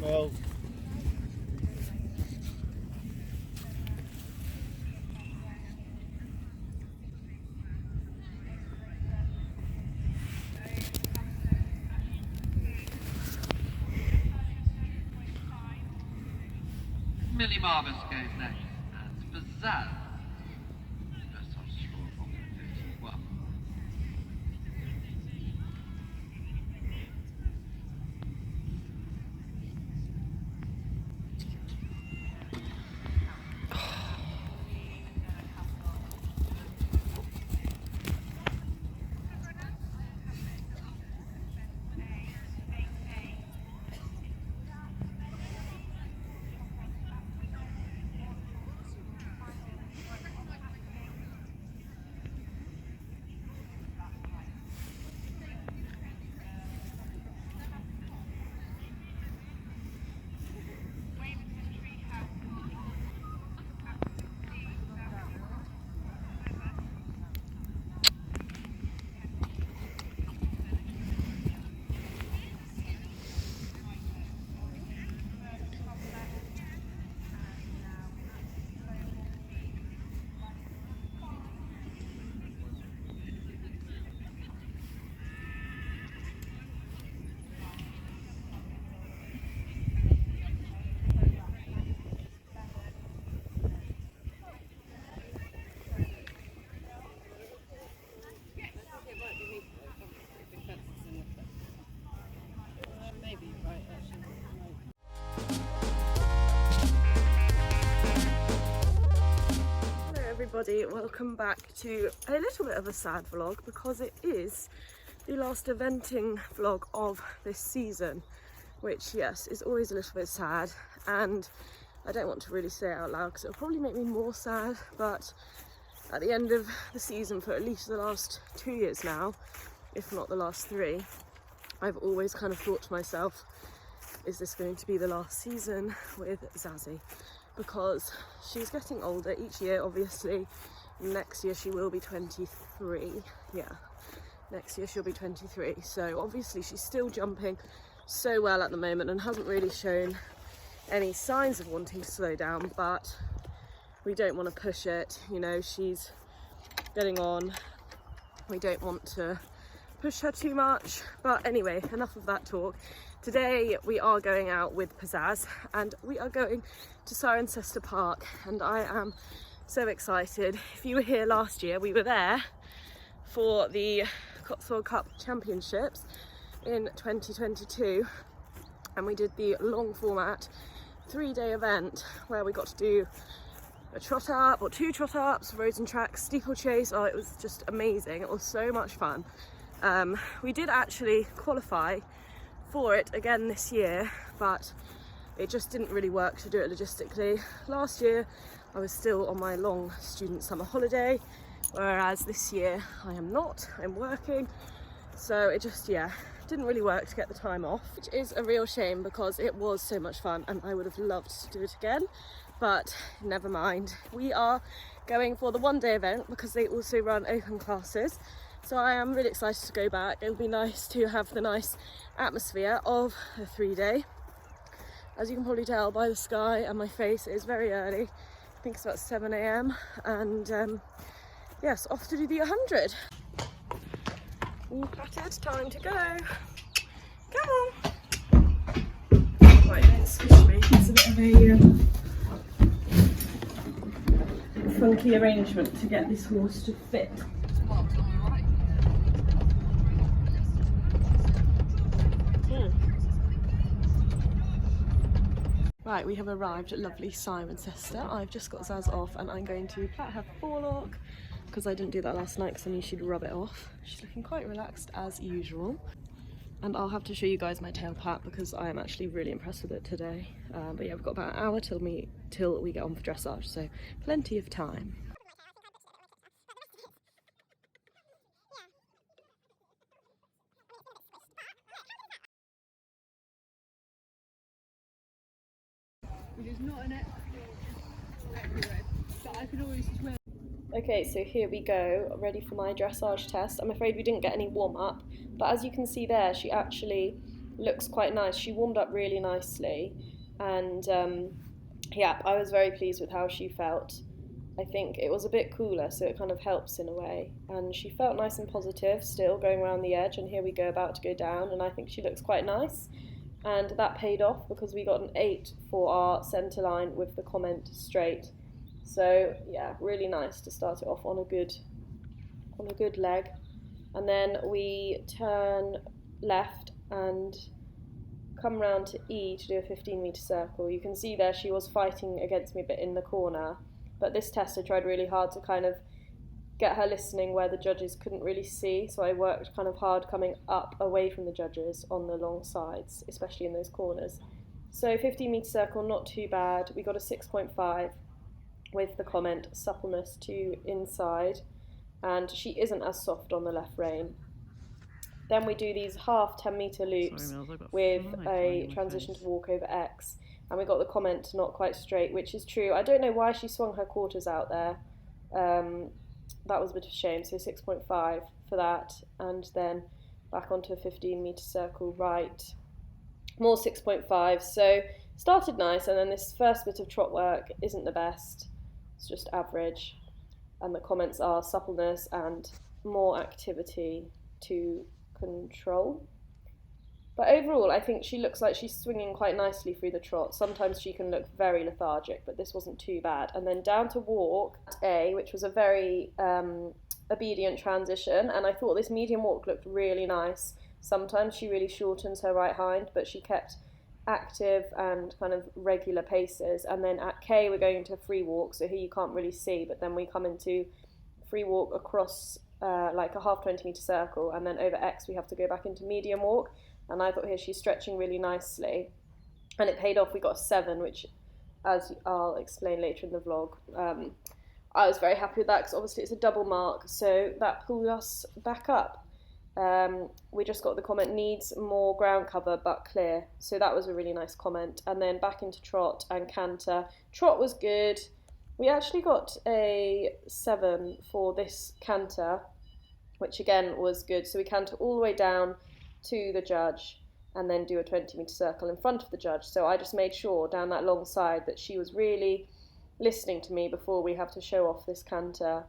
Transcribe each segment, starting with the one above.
Well, Millie Marvis goes next, and Pzazz. That's not sure what I'm going to do as well. Everybody, welcome back to a little bit of a sad vlog because it is the last eventing vlog of this season, which yes is always a little bit sad, and I don't want to really say it out loud because it'll probably make me more sad, but at the end of the season for at least the last 2 years now, if not the last 3, I've always kind of thought to myself, is this going to be the last season with Zazzy? Because she's getting older each year, obviously. Next year she will be 23. Yeah, next year she'll be 23. So obviously she's still jumping so well at the moment and hasn't really shown any signs of wanting to slow down, but we don't want to push it. You know, she's getting on. We don't want to push her too much. But anyway, enough of that talk. Today we are going out with Pzazz and we are going to Cirencester Park, and I am so excited. If you were here last year, we were there for the Cotswold Cup Championships in 2022, and we did the long format 3-day event where we got to do a trot up or 2 trot ups, roads and tracks, steeplechase. Oh, it was just amazing. It was so much fun. We did actually qualify for it again this year, but it just didn't really work to do it logistically. Last year I was still on my long student summer holiday, whereas this year I am not, I'm working, so it just, yeah, didn't really work to get the time off, which is a real shame because it was so much fun and I would have loved to do it again, but never mind. We are going for the 1-day event because they also run open classes, so I am really excited to go back. It'll be nice to have the nice atmosphere of a 3-day. As you can probably tell by the sky and my face, it is very early. I think it's about 7 AM, and yes, off to do the 100. All patted, time to go. Come on. Right, don't squish me. It's a bit of a funky arrangement to get this horse to fit. Right, we have arrived at lovely Cirencester. I've just got Zaz off and I'm going to plait her forelock because I didn't do that last night because I knew she'd rub it off. She's looking quite relaxed as usual. And I'll have to show you guys my tail pat because I am actually really impressed with it today. But yeah, we've got about an hour till we get on for dressage, so plenty of time. It is not an accurate, but I can always swear. Okay, so here we go, ready for my dressage test. I'm afraid we didn't get any warm-up, but as you can see there, she actually looks quite nice. She warmed up really nicely, and yeah, I was very pleased with how she felt. I think it was a bit cooler, so it kind of helps in a way. And she felt nice and positive still going around the edge, and here we go about to go down, and I think she looks quite nice. And that paid off because we got an 8 for our centre line with the comment straight. So yeah, really nice to start it off on a good leg. And then we turn left and come round to E to do a 15-metre circle. You can see there she was fighting against me a bit in the corner, but this test I tried really hard to kind of get her listening where the judges couldn't really see, so I worked kind of hard coming up away from the judges on the long sides, especially in those corners. So 15-metre circle, not too bad. We got a 6.5 with the comment suppleness to inside, and she isn't as soft on the left rein. Then we do these half 10-metre loops with a transition to walk over X, and we got the comment not quite straight, which is true. I don't know why she swung her quarters out there. That was a bit of a shame, so 6.5 for that, and then back onto a 15-metre circle right, more 6.5, so started nice, and then this first bit of trot work isn't the best, it's just average, and the comments are suppleness and more activity to control. But overall, I think she looks like she's swinging quite nicely through the trot. Sometimes she can look very lethargic, but this wasn't too bad. And then down to walk at A, which was a very obedient transition, and I thought this medium walk looked really nice. Sometimes she really shortens her right hind, but she kept active and kind of regular paces. And then at K, we're going into free walk, so here you can't really see, but then we come into free walk across like a half 20-metre circle, and then over X we have to go back into medium walk. And I thought here she's stretching really nicely, and it paid off. We got a 7, which, as I'll explain later in the vlog, I was very happy with that because obviously it's a double mark, so that pulled us back up. We just got the comment needs more ground cover but clear, so that was a really nice comment. And then back into trot and canter. Trot was good. We actually got a 7 for this canter, which again was good. So we canter all the way down to the judge and then do a 20-metre circle in front of the judge. So I just made sure down that long side that she was really listening to me before we have to show off this canter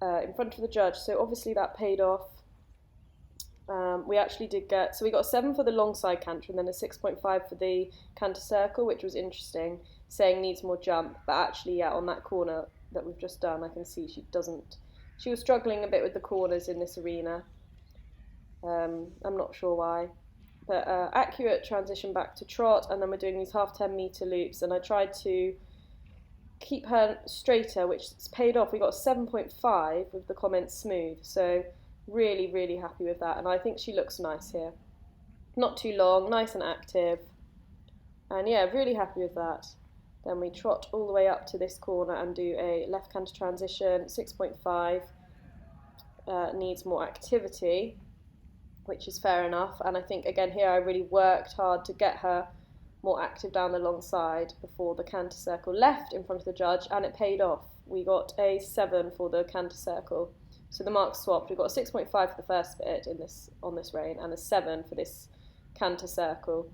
in front of the judge. So obviously that paid off. We actually did get, so we got a 7 for the long side canter and then a 6.5 for the canter circle, which was interesting, saying needs more jump. But actually, yeah, on that corner that we've just done, I can see she was struggling a bit with the corners in this arena. I'm not sure why, but accurate transition back to trot, and then we're doing these half 10-metre loops, and I tried to keep her straighter, which has paid off. We got a 7.5 with the comment smooth, so really, really happy with that, and I think she looks nice here. Not too long, nice and active, and yeah, really happy with that. Then we trot all the way up to this corner and do a left canter transition, 6.5, needs more activity, which is fair enough, and I think again here I really worked hard to get her more active down the long side before the canter circle left in front of the judge, and it paid off. We got a 7 for the canter circle, so the marks swapped. We got a 6.5 for the first bit on this rein and a 7 for this canter circle,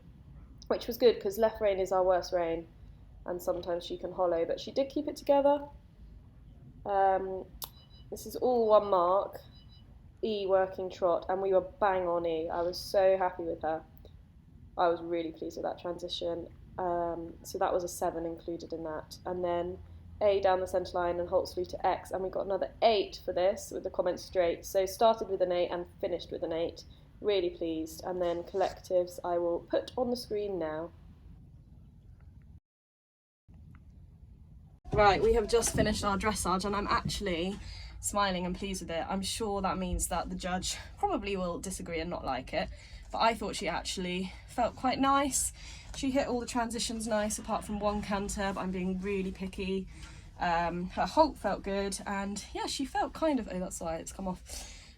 which was good because left rein is our worst rein and sometimes she can hollow, but she did keep it together. This is all one mark. E working trot, and we were bang on E. I was so happy with her. I was really pleased with that transition. So that was a 7 included in that. And then A down the centre line and halts through to X, and we got another 8 for this with the comment straight. So started with an 8 and finished with an 8. Really pleased. And then collectives I will put on the screen now. Right, we have just finished our dressage, and I'm actually smiling and pleased with it. I'm sure that means that the judge probably will disagree and not like it, but I thought she actually felt quite nice. She hit all the transitions nice apart from one canter, but I'm being really picky. Her halt felt good, and yeah, she felt kind of, oh that's why it's come off,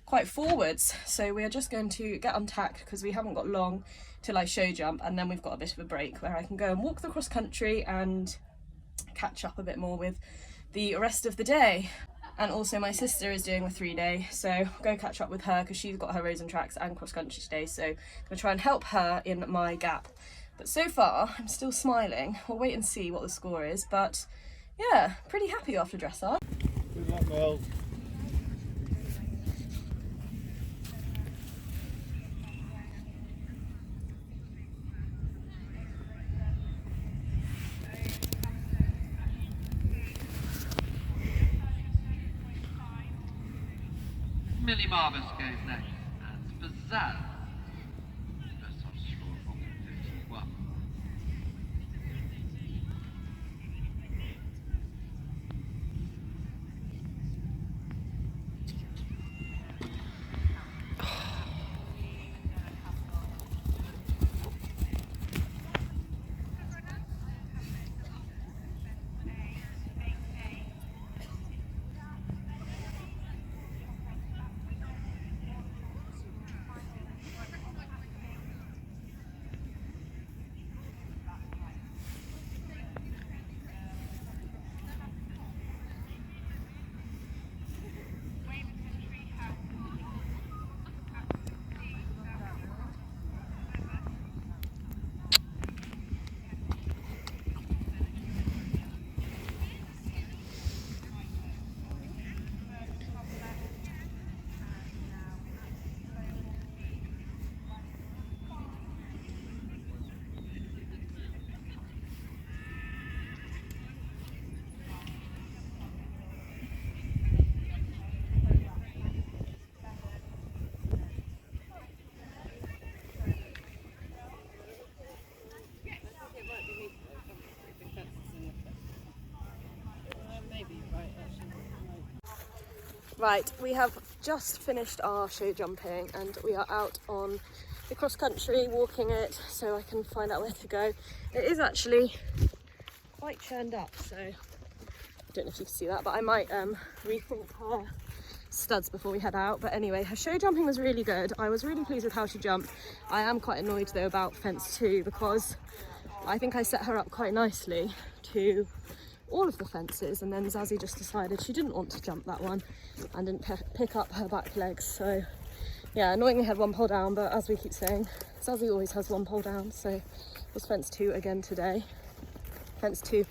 quite forwards. So we are just going to get untacked because we haven't got long till I show jump, and then we've got a bit of a break where I can go and walk the cross country and catch up a bit more with the rest of the day. And also my sister is doing the 3-day, so I'll go catch up with her because she's got her roads and tracks and cross country today, so I'm going to try and help her in my gap. But so far, I'm still smiling. We'll wait and see what the score is, but yeah, pretty happy after dressage. Good luck, Mel. Millie Marvis goes next, and Pzazz. Dressage score from 51. Right, we have just finished our show jumping and we are out on the cross country walking it so I can find out where to go. It is actually quite churned up, so I don't know if you can see that, but I might rethink her studs before we head out. But anyway, her show jumping was really good. I was really pleased with how she jumped. I am quite annoyed though about fence 2 because I think I set her up quite nicely to all of the fences, and then Zazzy just decided she didn't want to jump that one and didn't pick up her back legs. So yeah, annoyingly had one pole down, but as we keep saying, Zazzy always has one pole down, so it was fence 2 again today. Fence 2, it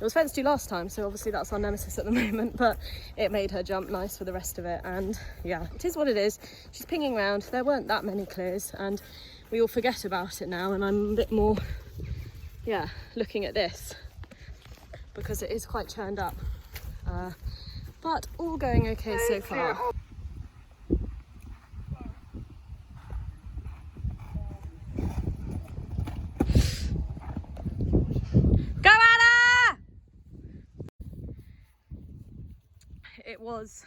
was fence 2 last time, so obviously that's our nemesis at the moment, but it made her jump nice for the rest of it. And yeah, it is what it is. She's pinging round. There weren't that many clears and we all forget about it now, and I'm a bit more, yeah, looking at this because it is quite churned up, but all going okay so far. Go Anna! It was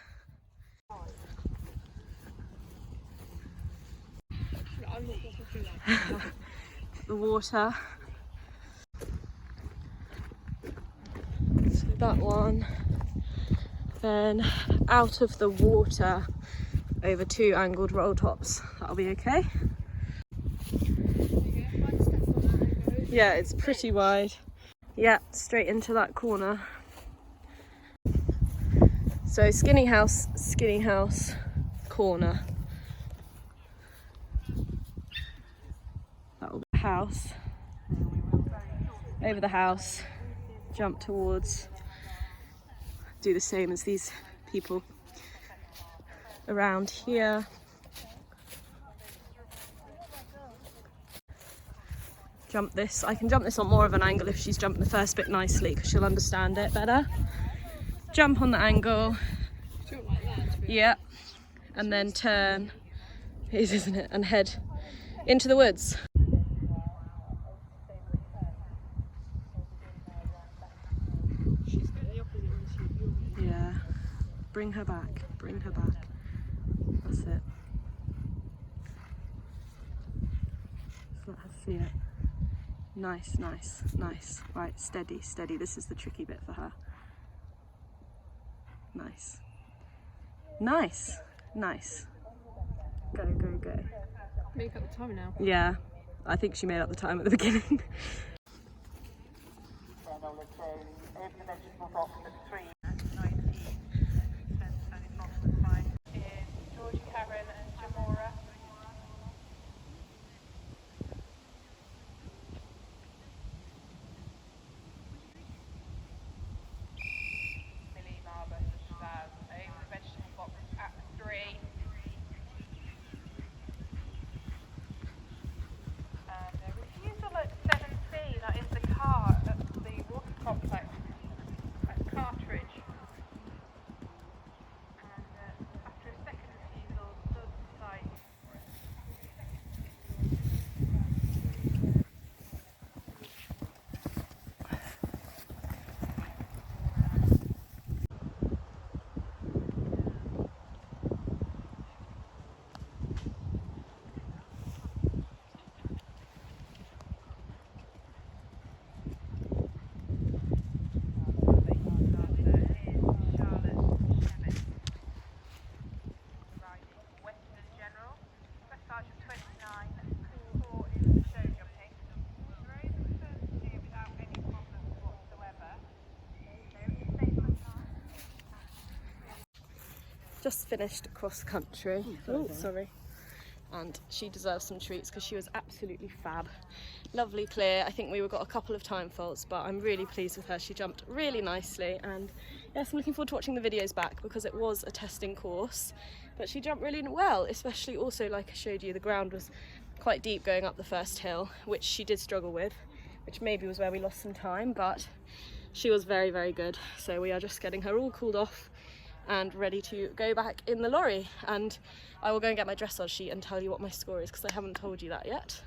the water. So that one, then out of the water over 2 angled roll tops. That'll be okay. Yeah, it's pretty wide. Yeah, straight into that corner. So skinny house, corner. That'll be the house. Over the house, jump towards, do the same as these people around here. Jump this. I can jump this on more of an angle if she's jumped the first bit nicely because she'll understand it better. Jump on the angle. Jump like that. Yeah. And then turn. It is, isn't it? And head into the woods. Yeah. Bring her back. Bring her back. That's it. Just let her see it. Nice, nice, nice. Right, steady, steady. This is the tricky bit for her. Nice. Nice, nice. Go, go, go. Make up the time now. Yeah, I think she made up the time at the beginning. just finished cross country. Oh, sorry. And she deserves some treats because she was absolutely fab. Lovely clear. I think we got a couple of time faults, but I'm really pleased with her. She jumped really nicely, and yes, I'm looking forward to watching the videos back because it was a testing course, but she jumped really well, especially also, like I showed you, the ground was quite deep going up the first hill, which she did struggle with, which maybe was where we lost some time, but she was very, very good. So we are just getting her all cooled off and ready to go back in the lorry, and I will go and get my dressage sheet and tell you what my score is because I haven't told you that yet.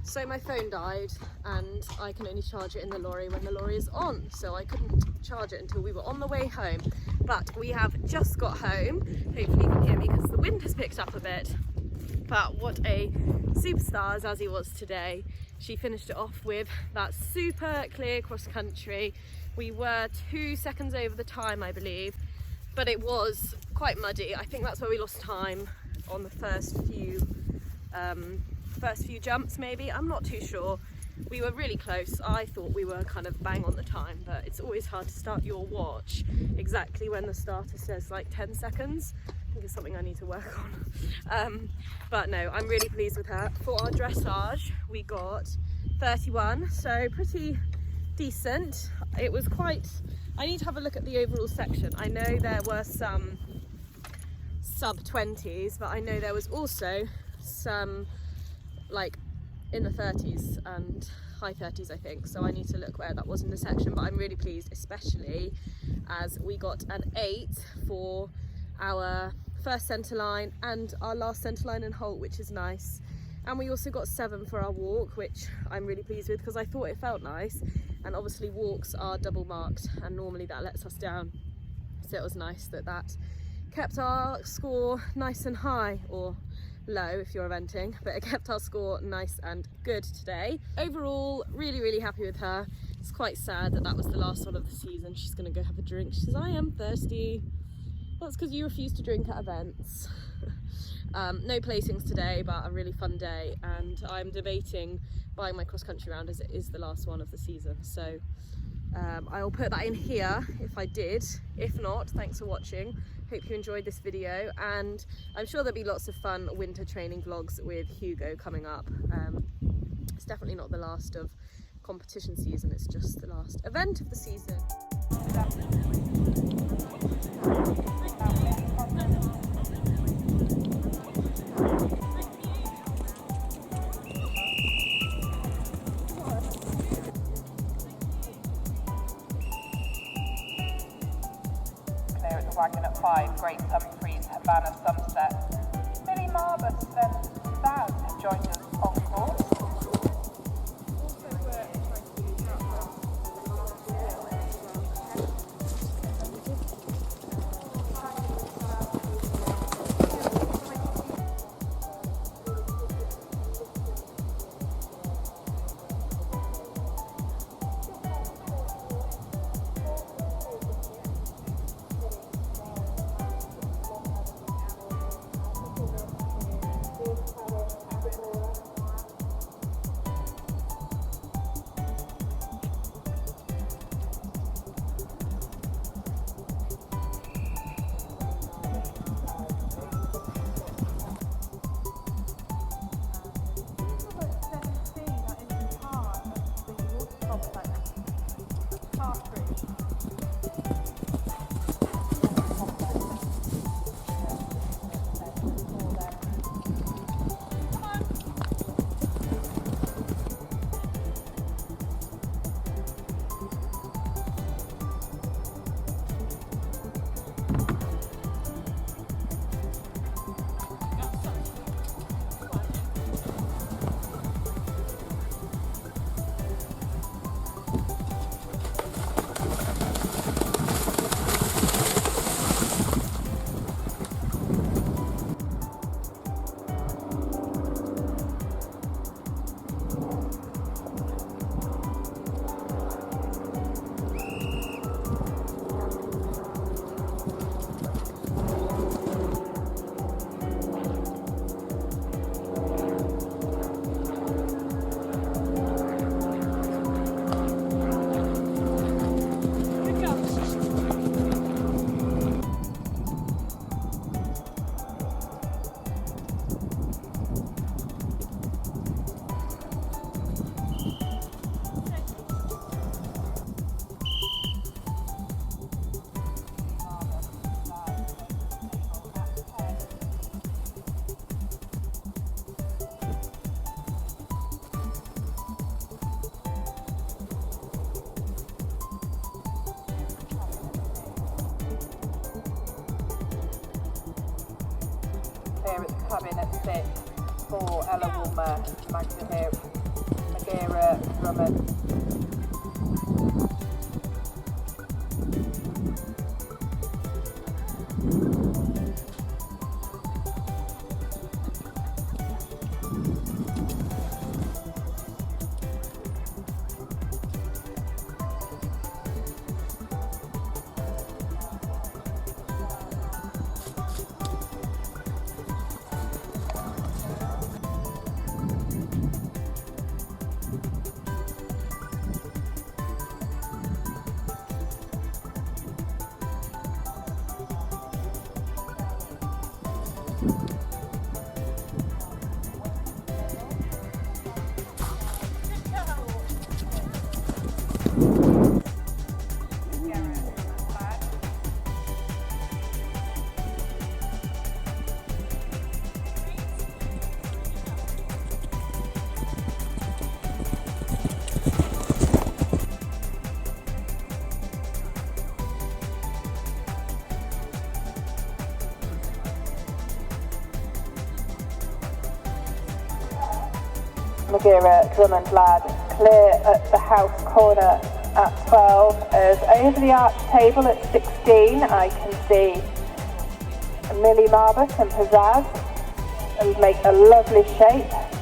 So my phone died and I can only charge it in the lorry when the lorry is on, so I couldn't charge it until we were on the way home. But we have just got home. Hopefully you can hear me because the wind has picked up a bit. But what a superstar Pzazz was today. She finished it off with that super clear cross country. We were 2 seconds over the time, I believe, but it was quite muddy. I think that's where we lost time on the first few jumps, maybe. I'm not too sure. We were really close. I thought we were kind of bang on the time, but it's always hard to start your watch exactly when the starter says like 10 seconds. I think it's something I need to work on. But no, I'm really pleased with her. For our dressage, we got 31, so pretty decent. It was quite, I need to have a look at the overall section. I know there were some sub 20s, but I know there was also some like in the 30s and high 30s, I think, so I need to look where that was in the section. But I'm really pleased, especially as we got an 8 for our first centre line and our last centre line and halt, which is nice. And we also got 7 for our walk, which I'm really pleased with because I thought it felt nice, and obviously walks are double marked and normally that lets us down, so it was nice that that kept our score nice and high, or low if you're eventing, but it kept our score nice and good today. Overall, really, really happy with her. It's quite sad that that was the last one of the season. She's gonna go have a drink. She says, I am thirsty. Well, it's because you refuse to drink at events. No placings today, but a really fun day, and I'm debating buying my cross-country round as it is the last one of the season, so I'll put that in here if I did. If not, thanks for watching. Hope you enjoyed this video, and I'm sure there'll be lots of fun winter training vlogs with Hugo coming up. It's definitely not the last of competition season, it's just the last event of the season. Clear at the wagon at 5, Great Summer Freeze, Havana Sunset. Millie Marvis and Pzazz have joined us on course. clear at the cabin at 6 for Ella Woolmer, Magira Drummond. Magira Drummond lad clear at the house corner at 12 as over the arch table at 16 I can see Millie Marbus and Pzazz and make a lovely shape.